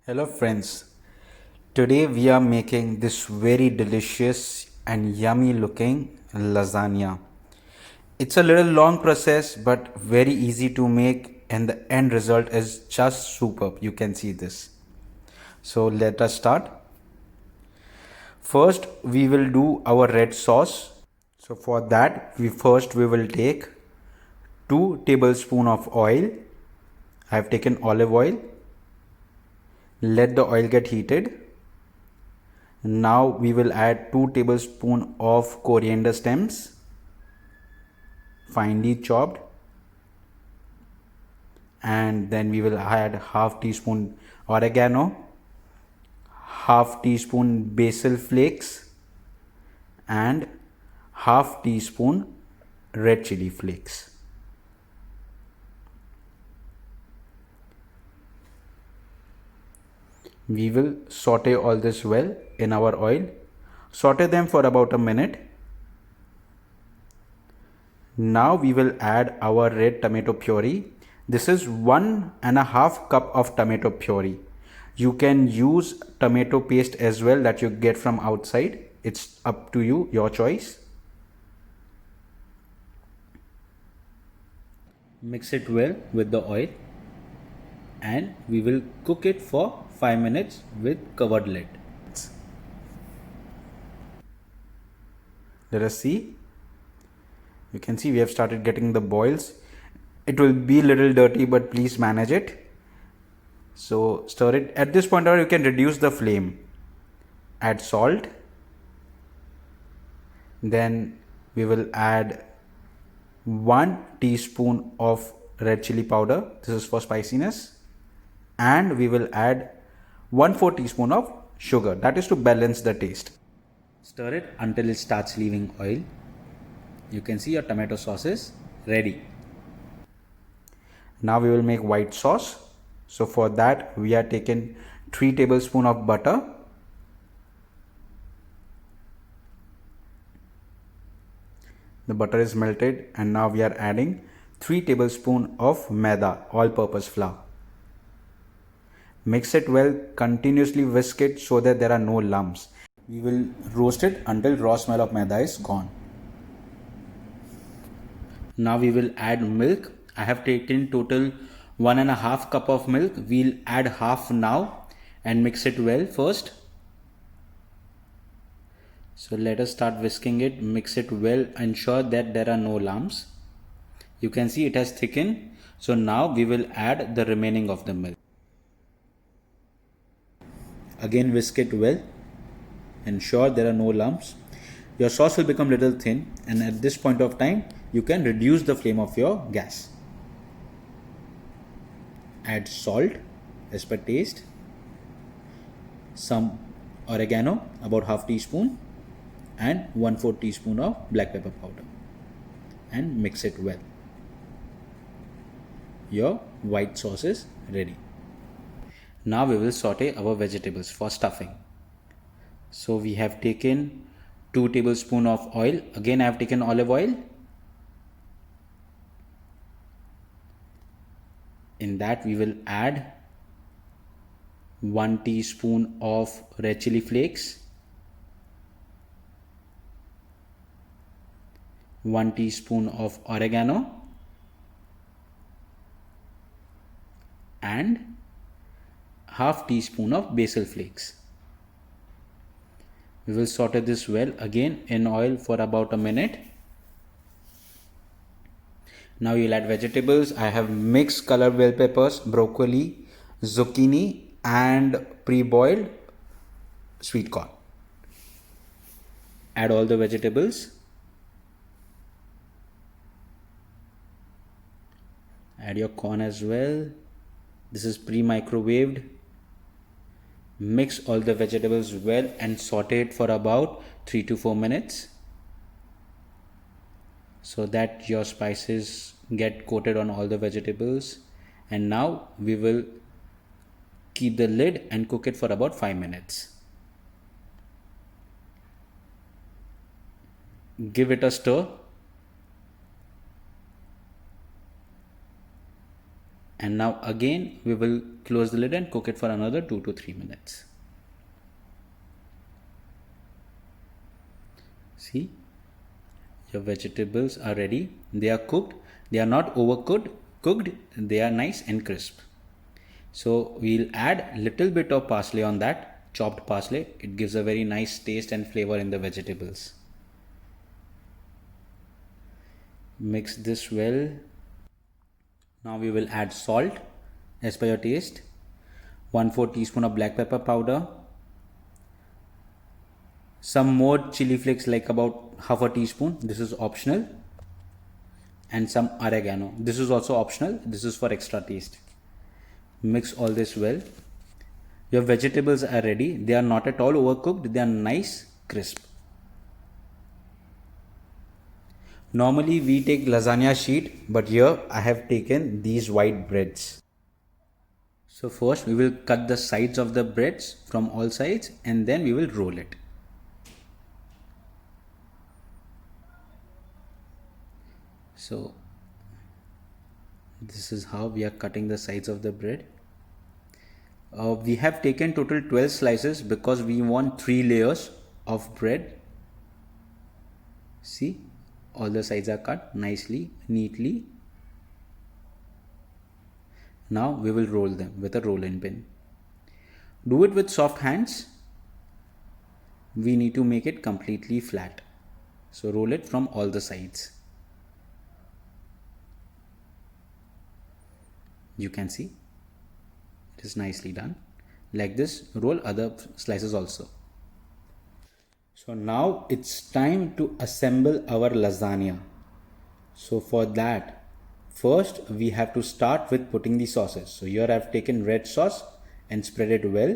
Hello friends, today we are making this very delicious and yummy looking lasagna. It's a little long process but very easy to make and the end result is just superb. You can see this. So let us start. First we will do our red sauce. So for that we will take 2 tablespoons of oil. I have taken olive oil. Let the oil get heated. Now we will add 2 tablespoons of coriander stems, finely chopped, and then we will add half teaspoon oregano, half teaspoon basil flakes, and half teaspoon red chili flakes. We will saute all this well in our oil. Saute them for about a minute. Now we will add our red tomato puree. This is 1.5 cup of tomato puree. You can use tomato paste as well that you get from outside. It's up to you, your choice. Mix it well with the oil and we will cook it for 5 minutes with covered lid. Let us see. You can see we have started getting the boils. It will be a little dirty but please manage it. So stir it. At this point you can reduce the flame. Add salt. Then we will add 1 teaspoon of red chili powder. This is for spiciness. And we will add 1/4 teaspoon of sugar. That is to balance the taste. Stir it until it starts leaving oil. You can see your tomato sauce is ready. Now we will make white sauce. So for that we are taking 3 tablespoons of butter. The butter is melted and now we are adding 3 tablespoons of maida, all-purpose flour. Mix it well, continuously whisk it so that there are no lumps. We will roast it until raw smell of maida is gone. Now we will add milk. I have taken total 1.5 cup of milk. We'll add half now and mix it well first. So let us start whisking it, mix it well, ensure that there are no lumps. You can see it has thickened. So now we will add the remaining of the milk. Again whisk it well, ensure there are no lumps. Your sauce will become little thin and at this point of time you can reduce the flame of your gas. Add salt as per taste, some oregano about half teaspoon and 1/4 teaspoon of black pepper powder and mix it well. Your white sauce is ready. Now we will saute our vegetables for stuffing. So we have taken 2 tablespoons of oil. Again I have taken olive oil. In that we will add 1 teaspoon of red chili flakes, 1 teaspoon of oregano and half teaspoon of basil flakes. We will saute this well again in oil for about a minute. Now you'll add vegetables. I have mixed colored bell peppers, broccoli, zucchini and pre-boiled sweet corn. Add all the vegetables. Add your corn as well. This is pre-microwaved. Mix all the vegetables well and saute it for about 3 to 4 minutes so that your spices get coated on all the vegetables. And now we will keep the lid and cook it for about 5 minutes. Give it a stir. And now again we will close the lid and cook it for another 2 to 3 minutes. See, your vegetables are ready. They are cooked. They are not overcooked. Cooked. They are nice and crisp. So we'll add little bit of parsley on that, chopped parsley. It gives a very nice taste and flavor in the vegetables. Mix this well. Now we will add salt as per your taste. 1/4 teaspoon of black pepper powder. Some more chili flakes, like about half a teaspoon. This is optional. And some oregano. This is also optional. This is for extra taste. Mix all this well. Your vegetables are ready. They are not at all overcooked. They are nice, crisp. Normally we take lasagna sheet, but here I have taken these white breads. So first we will cut the sides of the breads from all sides and then we will roll it. So this is how we are cutting the sides of the bread. We have taken total 12 slices because we want 3 layers of bread. See, all the sides are cut nicely, neatly. Now we will roll them with a roll-in pin. Do it with soft hands. We need to make it completely flat. So roll it from all the sides. You can see it is nicely done. Like this, roll other slices also. So now it's time to assemble our lasagna. So for that, first we have to start with putting the sauces. So here I've taken red sauce and spread it well.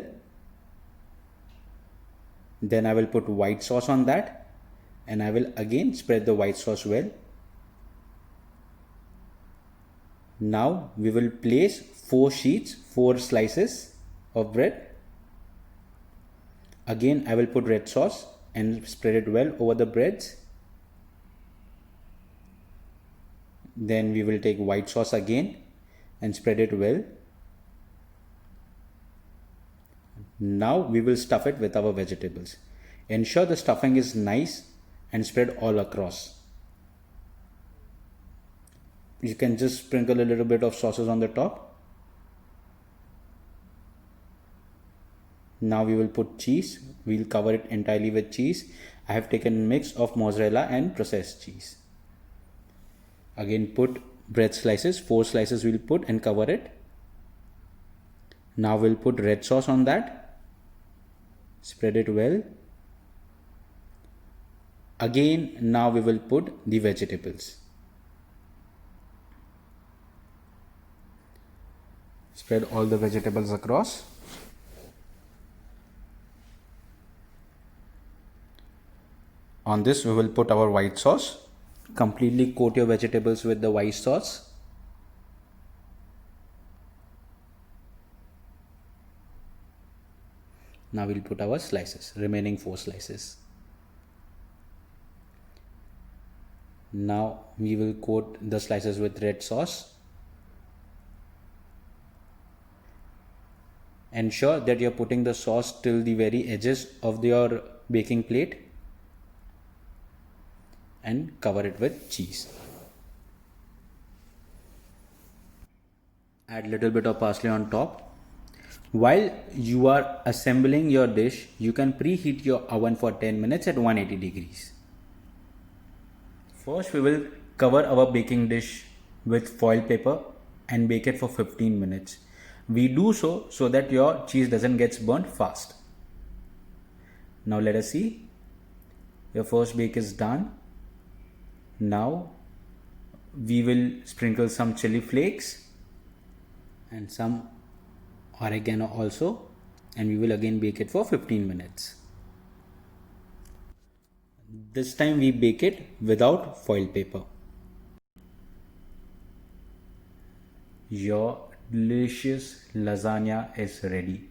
Then I will put white sauce on that and I will again spread the white sauce well. Now we will place 4 sheets, 4 slices of bread. Again I will put red sauce and spread it well over the breads. Then we will take white sauce again and spread it well. Now we will stuff it with our vegetables. Ensure the stuffing is nice and spread all across. You can just sprinkle a little bit of sauces on the top. Now we will put cheese. We'll cover it entirely with cheese. I have taken a mix of mozzarella and processed cheese. Again put bread slices, 4 slices we'll put and cover it. Now we'll put red sauce on that. Spread it well. Again, now we will put the vegetables. Spread all the vegetables across. On this we will put our white sauce. Completely coat your vegetables with the white sauce. Now we'll put our slices, remaining 4 slices. Now we will coat the slices with red sauce. Ensure that you're putting the sauce till the very edges of your baking plate and cover it with cheese. Add little bit of parsley on top. While you are assembling your dish, you can preheat your oven for 10 minutes at 180 degrees. First we will cover our baking dish with foil paper and bake it for 15 minutes. We do so that your cheese doesn't get burnt fast. Now let us see. Your first bake is done. Now we will sprinkle some chili flakes and some oregano also, and we will again bake it for 15 minutes. This time we bake it without foil paper. Your delicious lasagna is ready.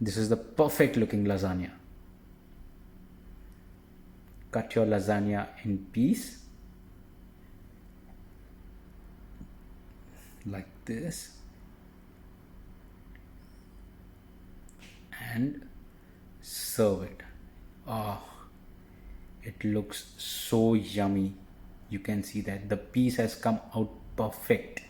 This is the perfect looking lasagna. Cut your lasagna in piece. like this and serve it. Oh, it looks so yummy. You can see that the piece has come out perfect.